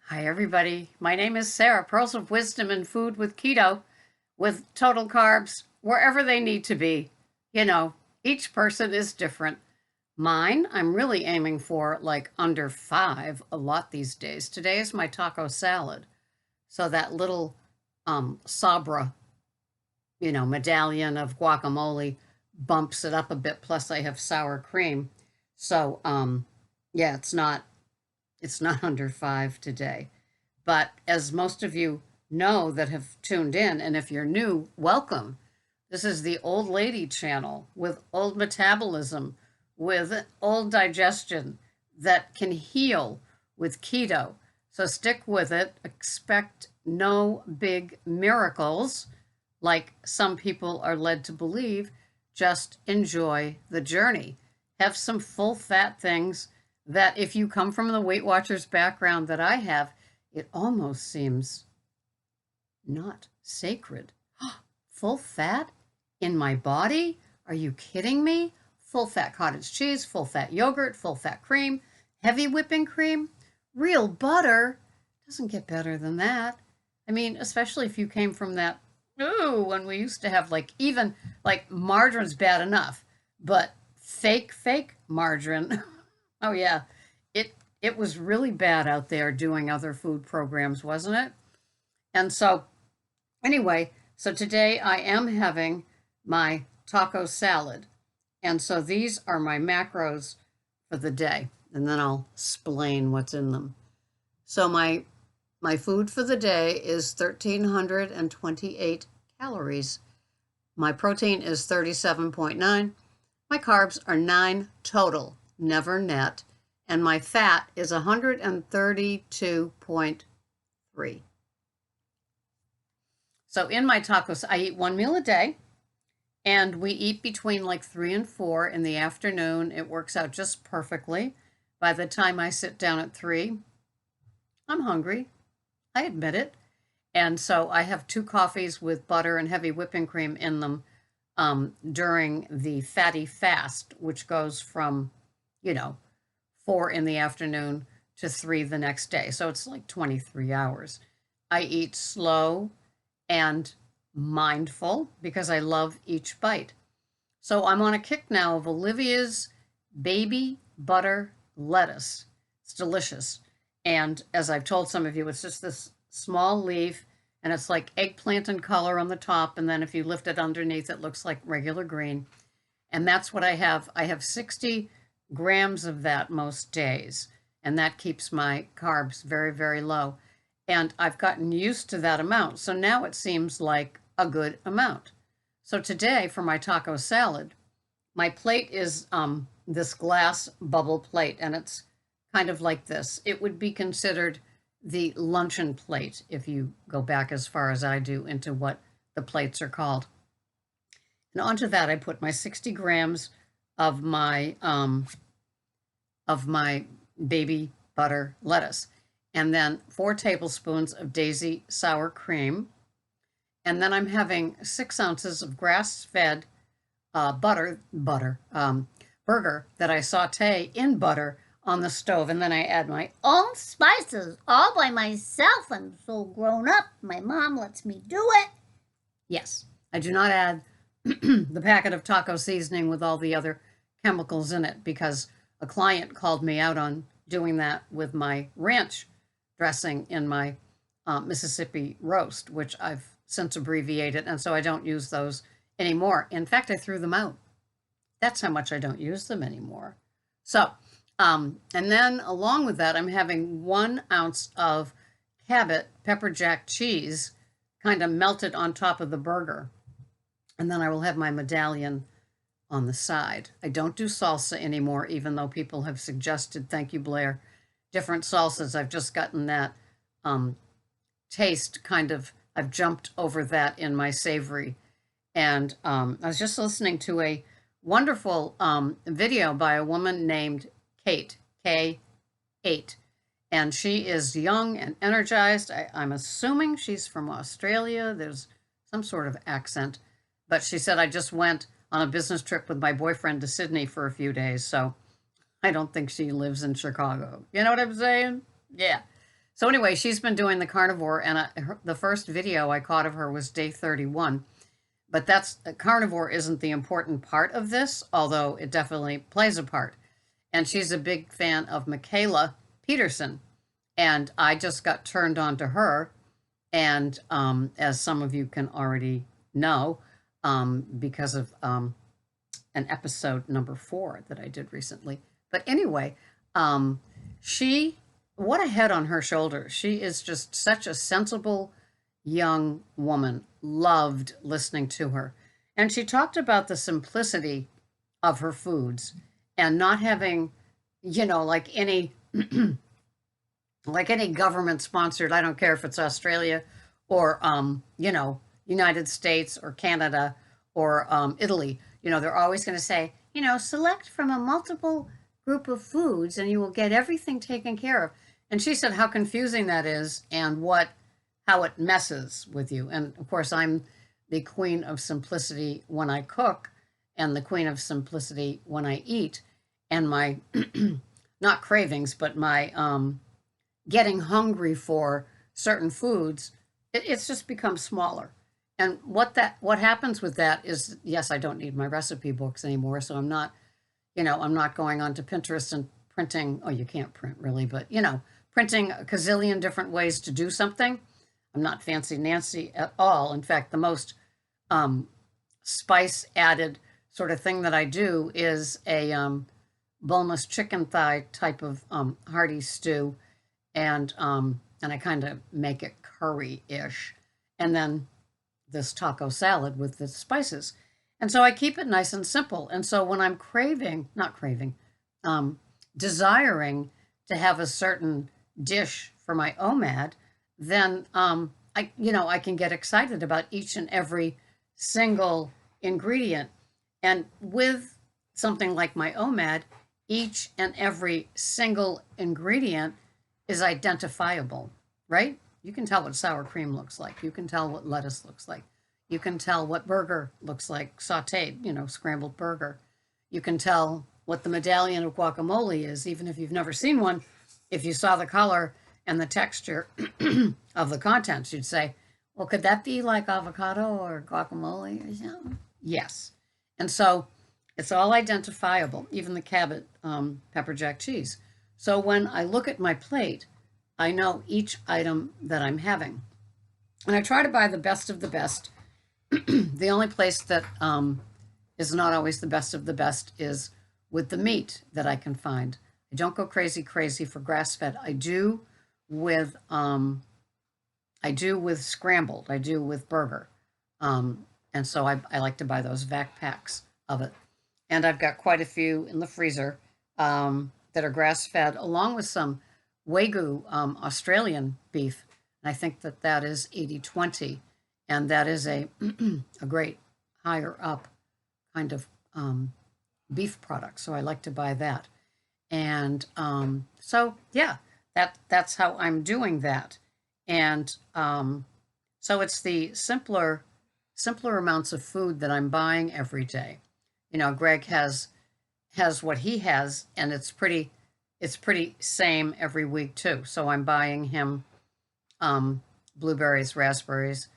Hi, everybody. My name is Sarah, Pearls of Wisdom and Food with Keto, with total carbs wherever they need to be. You know, each person is different. Mine, I'm really aiming for like under 5 a lot these days. Today is my taco salad. So that little Sabra, medallion of guacamole bumps it up a bit. Plus I have sour cream. So yeah, it's not under 5 today. But as most of you know that have tuned in, and if you're new, welcome. This is the Old Lady channel with old metabolism, with old digestion that can heal with keto. So stick with it. Expect no big miracles like some people are led to believe. Just enjoy the journey. Have some full fat things that if you come from the Weight Watchers background that I have, it almost seems not sacred. Full fat in my body? Are you kidding me? Full fat cottage cheese, full fat yogurt, full fat cream, heavy whipping cream, real butter. Doesn't get better than that. I mean, especially if you came from that, when we used to have even margarine's bad enough, but fake margarine. Oh yeah, it was really bad out there doing other food programs, wasn't it? And so anyway, so today I am having my taco salad. And so these are my macros for the day, and then I'll explain what's in them. So my food for the day is 1,328 calories. My protein is 37.9. My carbs are 9 total, never net, and my fat is 132.3. So in my tacos, I eat one meal a day, and we eat between like 3 and 4 in the afternoon. It works out just perfectly. By the time I sit down at 3, I'm hungry. I admit it. And so I have 2 coffees with butter and heavy whipping cream in them during the fatty fast, which goes from, 4 in the afternoon to 3 the next day. So it's like 23 hours. I eat slow and mindful because I love each bite. So I'm on a kick now of Olivia's baby butter lettuce. It's delicious. And as I've told some of you, it's just this small leaf, and it's like eggplant in color on the top, and then if you lift it underneath, it looks like regular green. And that's what I have. I have 60 grams of that most days, and that keeps my carbs very, very low. And I've gotten used to that amount, so now it seems like a good amount. So today for my taco salad, my plate is this glass bubble plate, and it's kind of like this. It would be considered the luncheon plate if you go back as far as I do into what the plates are called. And onto that I put my 60 grams of my baby butter lettuce, and then 4 tablespoons of Daisy sour cream. And then I'm having 6 ounces of grass-fed burger that I saute in butter on the stove, and then I add my own spices all by myself. I'm so grown up. My mom lets me do it. Yes, I do not add the packet of taco seasoning with all the other chemicals in it, because a client called me out on doing that with my ranch dressing in my Mississippi roast, which I've since abbreviated, and so I don't use those anymore. In fact, I threw them out. That's how much I don't use them anymore. So, and then along with that, I'm having 1 ounce of Cabot pepper jack cheese kind of melted on top of the burger. And then I will have my medallion on the side. I don't do salsa anymore, even though people have suggested, thank you, Blair, different salsas. I've just gotten that taste kind of, I've jumped over that in my savory. And I was just listening to a wonderful video by a woman named Kate, K8. And she is young and energized. I'm assuming she's from Australia. There's some sort of accent. But she said, I just went on a business trip with my boyfriend to Sydney for a few days. So I don't think she lives in Chicago. You know what I'm saying? Yeah. So anyway, she's been doing the carnivore, and the first video I caught of her was day 31. But that's carnivore isn't the important part of this, although it definitely plays a part. And she's a big fan of Michaela Peterson, and I just got turned on to her. And as some of you can already know, because of an episode number 4 that I did recently. But anyway, what a head on her shoulders. She is just such a sensible young woman. Loved listening to her. And she talked about the simplicity of her foods and not having, like any like any government sponsored, I don't care if it's Australia or United States or Canada or Italy. They're always going to say, select from a multiple group of foods and you will get everything taken care of. And she said how confusing that is and how it messes with you. And of course, I'm the queen of simplicity when I cook and the queen of simplicity when I eat. And my, not cravings, but my getting hungry for certain foods, it's just become smaller. And what happens with that is, yes, I don't need my recipe books anymore. So I'm not going onto Pinterest and printing, you can't print really, but printing a gazillion different ways to do something. I'm not fancy Nancy at all. In fact, the most spice added sort of thing that I do is a boneless chicken thigh type of hearty stew, and I kind of make it curry-ish, and then this taco salad with the spices. And so I keep it nice and simple. And so when I'm desiring to have a certain dish for my OMAD, then I can get excited about each and every single ingredient. And with something like my OMAD, each and every single ingredient is identifiable, right? You can tell what sour cream looks like. You can tell what lettuce looks like. You can tell what burger looks like, sauteed, scrambled burger. You can tell what the medallion of guacamole is, even if you've never seen one. If you saw the color and the texture of the contents, you'd say, well, could that be like avocado or guacamole or something? Yes. And so it's all identifiable, even the Cabot pepper jack cheese. So when I look at my plate, I know each item that I'm having. And I try to buy the best of the best. The only place that is not always the best of the best is with the meat that I can find. I don't go crazy for grass-fed. I do with scrambled. I do with burger. And so I like to buy those vac packs of it. And I've got quite a few in the freezer that are grass-fed, along with some Wagyu Australian beef. And I think that is 80/20. And that is a great higher up kind of beef product. So I like to buy that. And so, yeah, that's how I'm doing that. And so it's the simpler amounts of food that I'm buying every day. Greg has what he has, and it's pretty same every week too. So I'm buying him blueberries, raspberries,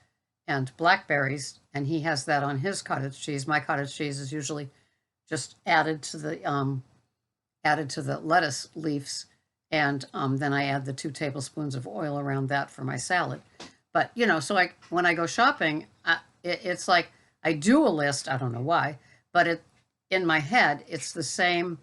and blackberries, and he has that on his cottage cheese. My cottage cheese is usually just added to the lettuce leaves, and then I add the 2 tablespoons of oil around that for my salad. But so when I go shopping, it's like I do a list. I don't know why, but in my head it's the same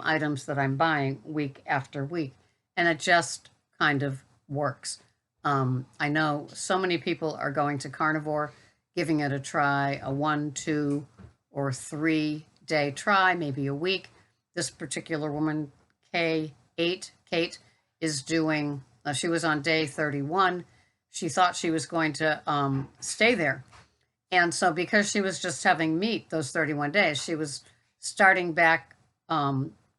items that I'm buying week after week, and it just kind of works. I know so many people are going to carnivore, giving it a try, a 1, 2, or 3 day try, maybe a week. This particular woman, Kate, is doing, she was on day 31. She thought she was going to stay there. And so because she was just having meat those 31 days, she was starting back,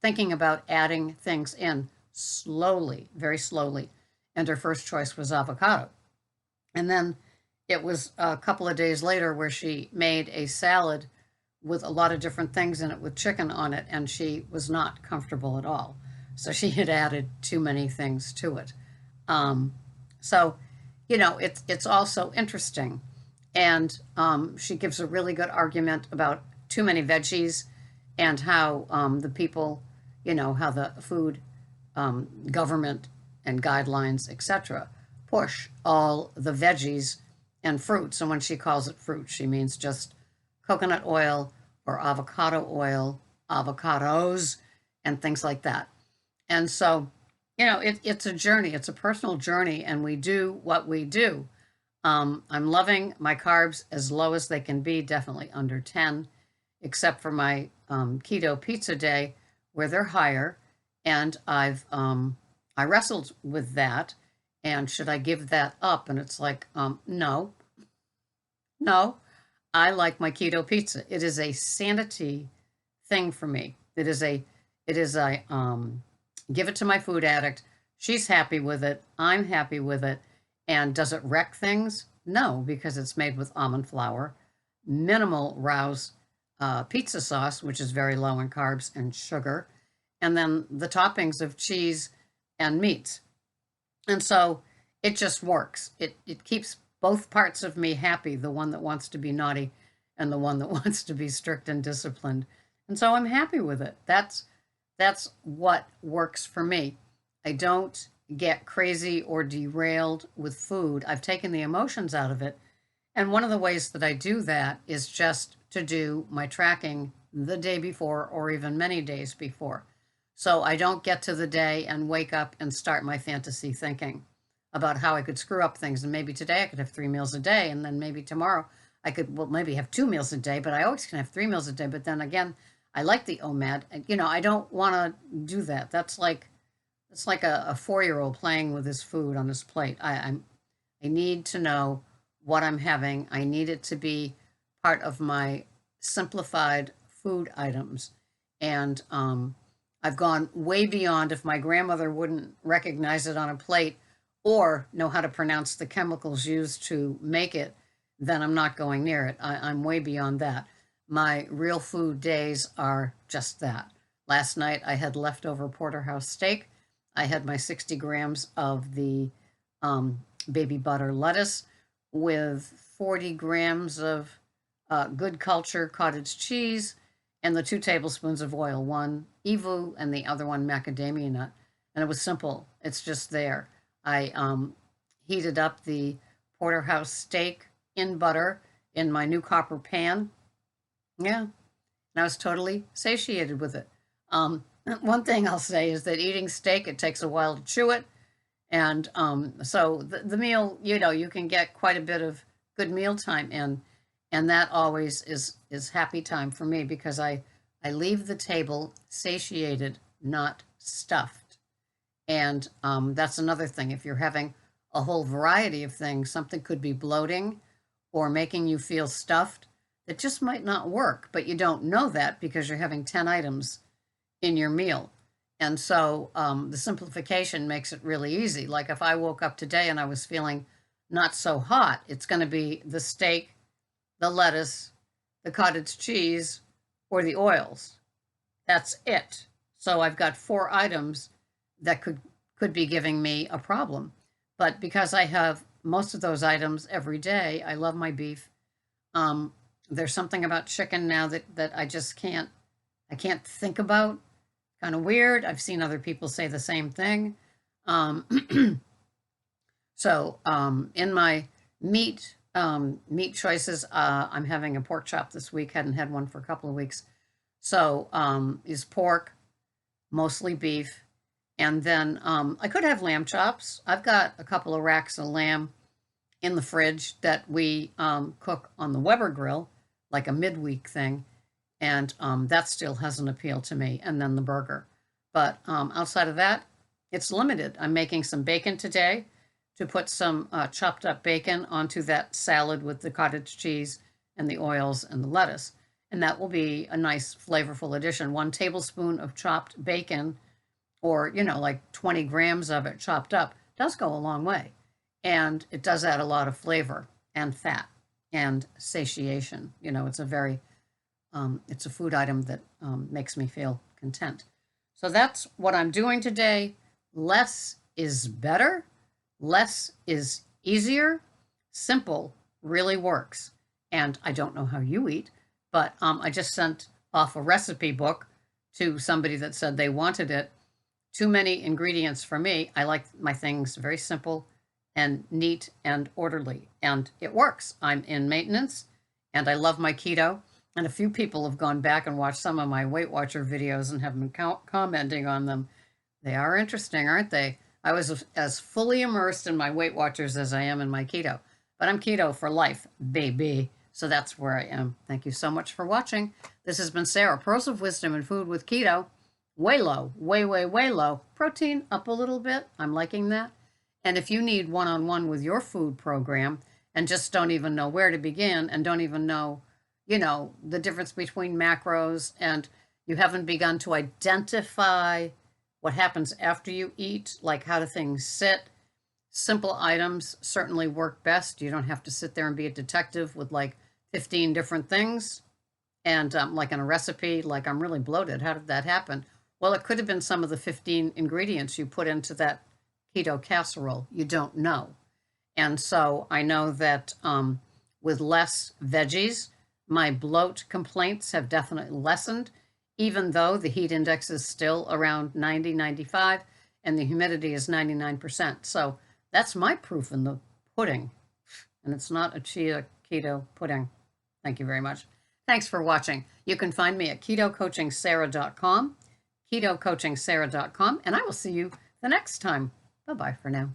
thinking about adding things in slowly, very slowly. And her first choice was avocado. And then it was a couple of days later where she made a salad with a lot of different things in it with chicken on it, and she was not comfortable at all. So she had added too many things to it. So, it's also interesting. And she gives a really good argument about too many veggies and how the people, how the food government and guidelines, etc., push all the veggies and fruits. And when she calls it fruit, she means just coconut oil or avocado oil, avocados, and things like that. And so, it's a journey, it's a personal journey, and we do what we do. I'm loving my carbs as low as they can be, definitely under 10, except for my keto pizza day where they're higher. And I wrestled with that. And should I give that up? And it's like, no, no. I like my keto pizza. It is a sanity thing for me. It is a give it to my food addict. She's happy with it. I'm happy with it. And does it wreck things? No, because it's made with almond flour, minimal Rouse pizza sauce, which is very low in carbs and sugar, and then the toppings of cheese and meats. And so it just works. It keeps both parts of me happy, the one that wants to be naughty and the one that wants to be strict and disciplined. And so I'm happy with it. That's what works for me. I don't get crazy or derailed with food. I've taken the emotions out of it. And one of the ways that I do that is just to do my tracking the day before or even many days before. So I don't get to the day and wake up and start my fantasy thinking about how I could screw up things. And maybe today I could have 3 meals a day. And then maybe tomorrow I could, maybe have 2 meals a day, but I always can have 3 meals a day. But then again, I like the OMAD. I don't want to do that. It's like a 4-year-old playing with his food on his plate. I need to know what I'm having. I need it to be part of my simplified food items. And I've gone way beyond. If my grandmother wouldn't recognize it on a plate or know how to pronounce the chemicals used to make it, then I'm not going near it. I'm way beyond that. My real food days are just that. Last night I had leftover porterhouse steak. I had my 60 grams of the baby butter lettuce with 40 grams of good culture cottage cheese and the 2 tablespoons of oil, one Evu and the other one macadamia nut. And it was simple. It's just there. I heated up the porterhouse steak in butter in my new copper pan. Yeah, and I was totally satiated with it. One thing I'll say is that eating steak, it takes a while to chew it. And so the meal, you can get quite a bit of good meal time in. And that always is happy time for me because I leave the table satiated, not stuffed. And that's another thing. If you're having a whole variety of things, something could be bloating or making you feel stuffed. It just might not work, but you don't know that because you're having 10 items in your meal. And so the simplification makes it really easy. Like if I woke up today and I was feeling not so hot, it's going to be the steak, the lettuce, the cottage cheese, or the oils. That's it. So I've got 4 items that could be giving me a problem. But because I have most of those items every day, I love my beef. There's something about chicken now that I just can't think about. Kind of weird. I've seen other people say the same thing. So in my meat choices, I'm having a pork chop this week. Hadn't had one for a couple of weeks. So is pork, mostly beef. And then I could have lamb chops. I've got a couple of racks of lamb in the fridge that we cook on the Weber grill, like a midweek thing. And that still has an appeal to me. And then the burger. But outside of that, it's limited. I'm making some bacon today to put some chopped up bacon onto that salad with the cottage cheese and the oils and the lettuce. And that will be a nice flavorful addition. 1 tablespoon of chopped bacon, or, like 20 grams of it chopped up, does go a long way. And it does add a lot of flavor and fat and satiation. It's a very, it's a food item that makes me feel content. So that's what I'm doing today. Less is better. Less is easier. Simple really works. And I don't know how you eat, but I just sent off a recipe book to somebody that said they wanted it. Too many ingredients for me. I like my things very simple and neat and orderly, and it works. I'm in maintenance, and I love my keto. And a few people have gone back and watched some of my Weight Watcher videos and have been commenting on them. They are interesting, aren't they? I was as fully immersed in my Weight Watchers as I am in my keto. But I'm keto for life, baby. So that's where I am. Thank you so much for watching. This has been Sarah, Pearls of Wisdom and Food with Keto. Way low, way, way, way low. Protein up a little bit. I'm liking that. And if you need one-on-one with your food program and just don't even know where to begin and don't even know, the difference between macros, and you haven't begun to identify what happens after you eat, like how do things sit, simple items certainly work best. You don't have to sit there and be a detective with like 15 different things. And like in a recipe, like I'm really bloated. How did that happen? Well, it could have been some of the 15 ingredients you put into that keto casserole. You don't know. And so I know that with less veggies, my bloat complaints have definitely lessened, even though the heat index is still around 90, 95, and the humidity is 99%. So that's my proof in the pudding. And it's not a chia keto pudding. Thank you very much. Thanks for watching. You can find me at ketocoachingsarah.com, ketocoachingsarah.com, and I will see you the next time. Bye-bye for now.